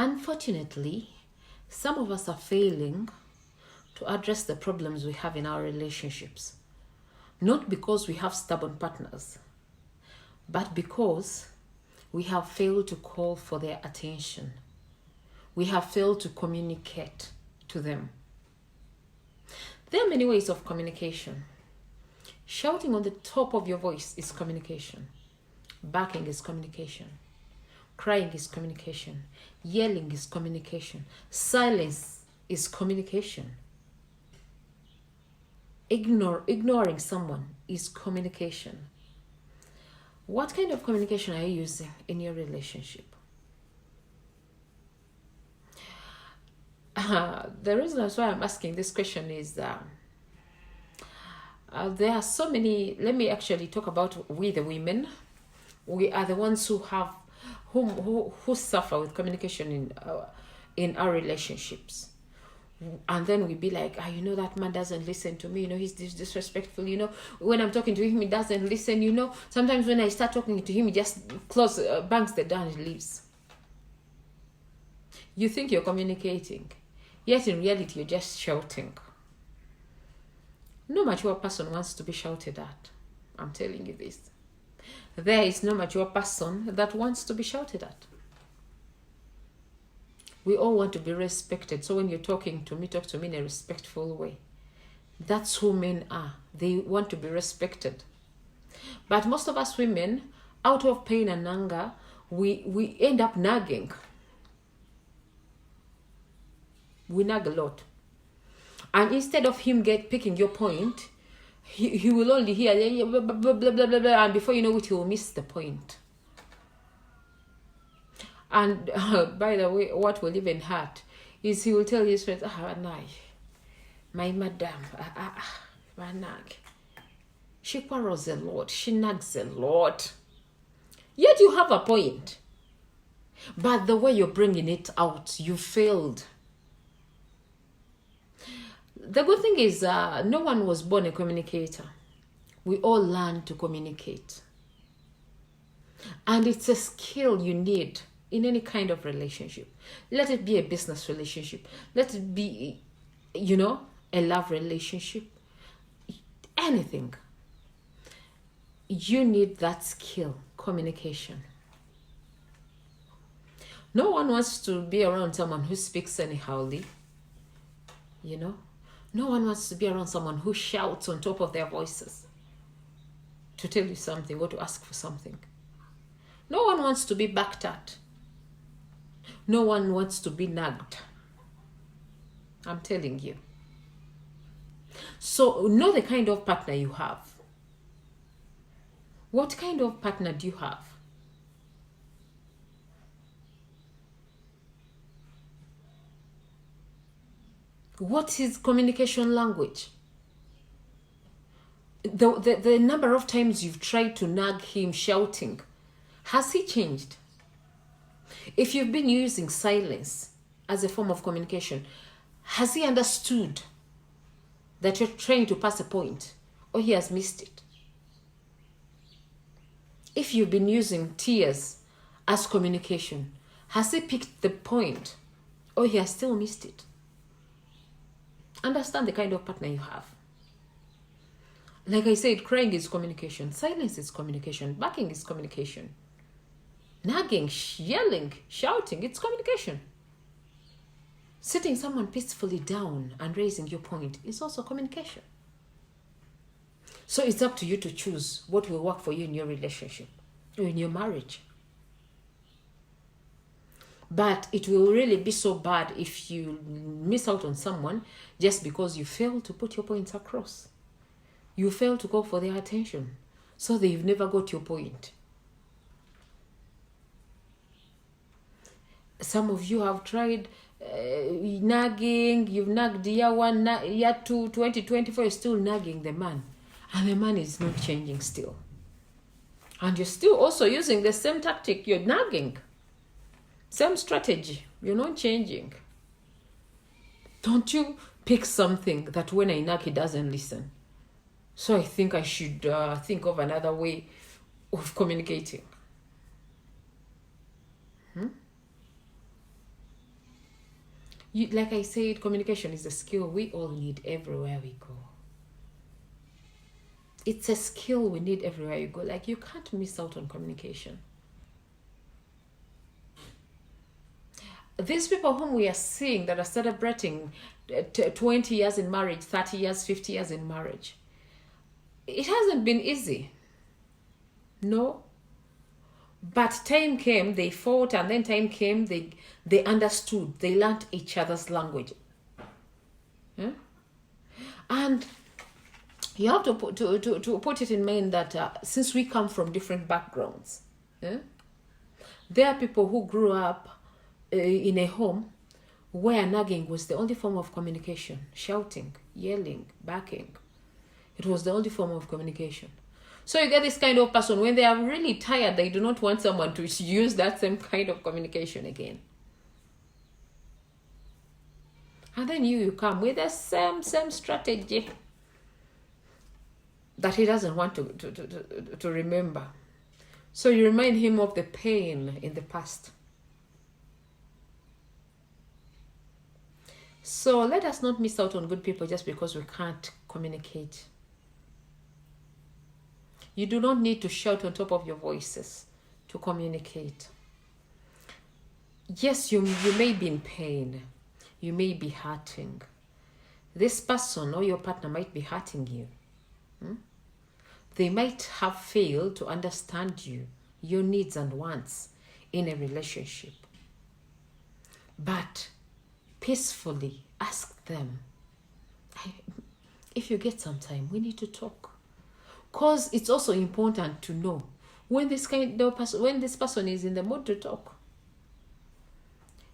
Unfortunately, some of us are failing to address the problems we have in our relationships. Not because we have stubborn partners, but because we have failed to call for their attention. We have failed to communicate to them. There are many ways of communication. Shouting on the top of your voice is communication. Barking is communication. Crying is communication. Yelling is communication. Silence is communication. Ignoring someone is communication. What kind of communication are you using in your relationship? The reason why I'm asking this question is there are so many. Let me actually talk about we the women. We are the ones who have who suffer with communication in our relationships. And then we be like, that man doesn't listen to me, he's disrespectful, when I'm talking to him, he doesn't listen, sometimes when I start talking to him, he just bangs the door and leaves. You think you're communicating, yet in reality, you're just shouting. No mature person wants to be shouted at. I'm telling you this. There is no mature person that wants to be shouted at. We all want to be respected. So when you're talking to me, talk to me in a respectful way. That's who men are. They want to be respected. But most of us women, out of pain and anger, we end up nagging. We nag a lot. And instead of him picking your point, he will only hear blah, blah, blah, blah, blah, and before you know it, he will miss the point. And by the way, what will even hurt is he will tell his friends, my madam, nag. She quarrels a lot, she nags a lot. Yet you have a point. But the way you're bringing it out, you failed. The good thing is no one was born a communicator. We all learn to communicate. And it's a skill you need in any kind of relationship. Let it be a business relationship. Let it be, a love relationship. Anything. You need that skill, communication. No one wants to be around someone who speaks anyhowly. No one wants to be around someone who shouts on top of their voices to tell you something or to ask for something. No one wants to be backed at. No one wants to be nagged. I'm telling you. So know the kind of partner you have. What kind of partner do you have? What's his communication language? The number of times you've tried to nag him shouting, has he changed? If you've been using silence as a form of communication, has he understood that you're trying to pass a point, or he has missed it? If you've been using tears as communication, has he picked the point, or he has still missed it? Understand the kind of partner you have. Like I said, crying is communication. Silence is communication. Barking is communication. Nagging, yelling, shouting, it's communication. Sitting someone peacefully down and raising your point is also communication. So it's up to you to choose what will work for you in your relationship or in your marriage. But it will really be so bad if you miss out on someone just because you fail to put your points across. You fail to call for their attention. So they've never got your point. Some of you have tried nagging. You've nagged year 1, year 2, 2024, you're still nagging the man. And the man is not changing still. And you're still also using the same tactic. You're nagging. Same strategy. You're not changing. Don't you pick something that when I nag, he doesn't listen. So I think I should think of another way of communicating. Like I said, communication is a skill we all need everywhere we go. It's a skill we need everywhere you go. Like, you can't miss out on communication. These people whom we are seeing that are celebrating 20 years in marriage, 30 years, 50 years in marriage, it hasn't been easy. No. But time came, they fought, and then time came, they understood, they learned each other's language. Yeah? And you have to put it in mind that since we come from different backgrounds, yeah, there are people who grew up in a home where nagging was the only form of communication. Shouting, yelling, barking. It was the only form of communication. So you get this kind of person, when they are really tired, they do not want someone to use that same kind of communication again. And then you come with the same strategy that he doesn't want to remember. So you remind him of the pain in the past. So let us not miss out on good people just because we can't communicate. You do not need to shout on top of your voices to communicate. Yes, you may be in pain. You may be hurting. This person or your partner might be hurting you. They might have failed to understand you, your needs and wants in a relationship. But peacefully ask them, if you get some time, we need to talk. Because it's also important to know when this person is in the mood to talk.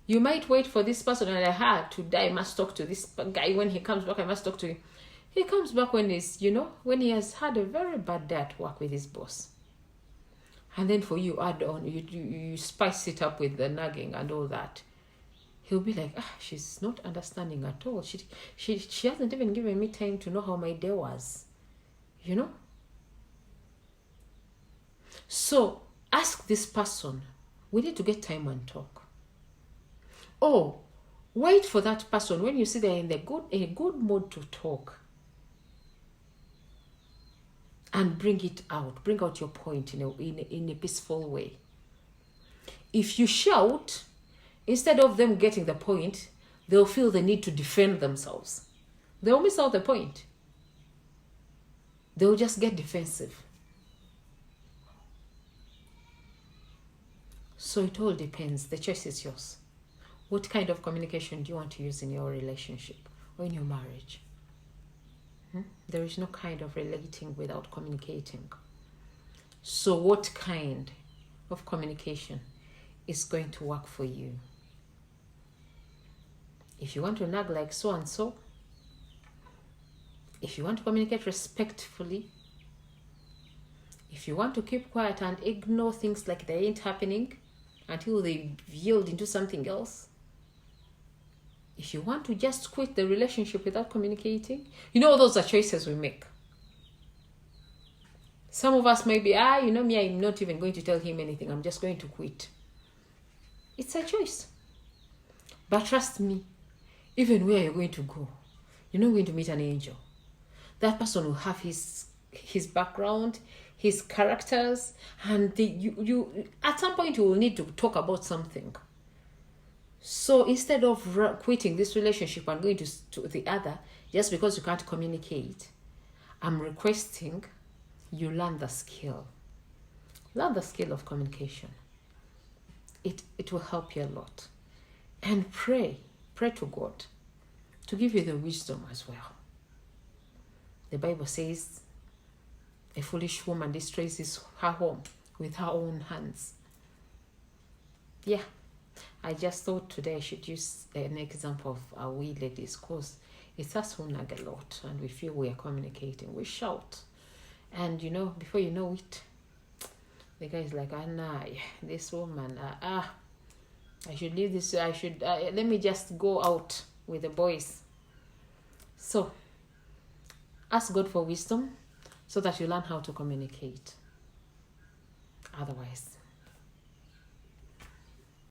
You might wait for this person and to die. I must talk to this guy. When he comes back, I must talk to him. He comes back when when he has had a very bad day at work with his boss. And then for you, add on, you spice it up with the nagging and all that. He'll be like, she's not understanding at all. She hasn't even given me time to know how my day was. So ask this person, we need to get time and talk. Or wait for that person when you see they're in a good mood to talk. And bring out your point in a peaceful way. If you shout, instead of them getting the point, they'll feel the need to defend themselves. They'll miss out the point. They'll just get defensive. So it all depends. The choice is yours. What kind of communication do you want to use in your relationship or in your marriage? There is no kind of relating without communicating. So what kind of communication is going to work for you? If you want to nag like so and so, if you want to communicate respectfully, if you want to keep quiet and ignore things like they ain't happening until they yield into something else, if you want to just quit the relationship without communicating, those are choices we make. Some of us may be, me, I'm not even going to tell him anything. I'm just going to quit. It's a choice. But trust me, even where you're going to go, you're not going to meet an angel. That person will have his background, his characters, and you at some point you will need to talk about something. So instead of quitting this relationship and going to the other just because you can't communicate, I'm requesting you learn the skill. Learn the skill of communication. It will help you a lot. And pray to God to give you the wisdom as well. The Bible says, a foolish woman destroys her home with her own hands. Yeah. I just thought today I should use an example of we ladies, because it's us who nag a lot and we feel we are communicating. We shout. And before you know it, the guy is like, this woman, I should leave this, let me just go out with the boys. So, ask God for wisdom so that you learn how to communicate. Otherwise,